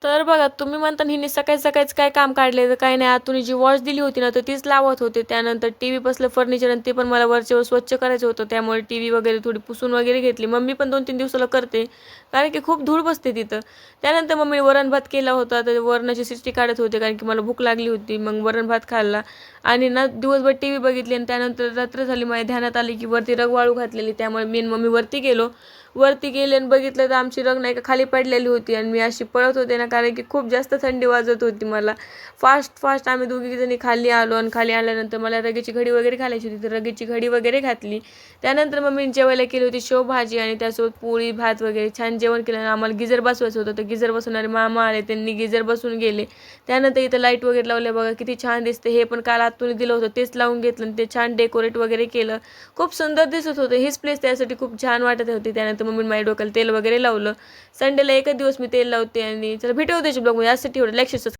तर बघा तुम्ही म्हणता ना हिने सकाळी सकाळीच काय काम काढले तर काही नाही. आतून जी वॉच दिली होती ना तर तीच लावत होते. त्यानंतर टीव्ही बसलं फर्निचर आणि ते पण मला वरचेवर स्वच्छ करायचं होतं. त्यामुळे टीव्ही वगैरे थोडी पुसून वगैरे घेतली. मम्मी पण 2-3 दिवसाला करते. कारण की खूप धूळ बसते तिथं. त्यानंतर मम्मीने वरण भात केला होता. तर वरणाची शिट्टी काढत होते कारण की मला भूक लागली होती. मग वरण भात खाल्ला आणि ना दिवसभर टीव्ही बघितली आणि त्यानंतर रात्र झाली. माझ्या ध्यानात आली की वरती रग वाळू घातलेली. त्यामुळे मी आणि मम्मी वरती गेलो. वरती गेले आणि बघितलं तर आमची रग नाही का खाली पडलेली होती आणि मी अशी पळत होते ना कारण की खूप जास्त थंडी वाजत होती मला. फास्ट आम्ही दोघीजणी खाली आलो आणि खाली आल्यानंतर मला रगेची घडी वगैरे घालायची होती. तर रगेची घडी वगैरे घातली. त्यानंतर मम्मीने जेवायला केली होती शेवभाजी आणि त्यासोबत पोळी भात वगैरे छान जेवण केलं आणि आम्हाला गिझर बसवायचं होतं. तर गिझर बसवणारे मामा आले त्यांनी गिझर बसवून गेले. त्यानंतर इथं लाईट वगैरे लावले बघा किती छान दिसते. हे पण काल आतून दिलं होतं तेच लावून घेतलं आणि ते छान डेकोरेट वगैरे केलं. खूप सुंदर दिसत होतं. हीच प्लेस त्यासाठी खूप छान वाटत होती. त्यानंतर मम्मीने माझ्या डोक्याला तेल वगैरे लावलं. संडेला एकच दिवस मी तेल लावते आणि चला भेटू उद्याच्या ब्लॉगमध्ये. यासाठी एवढं लाईक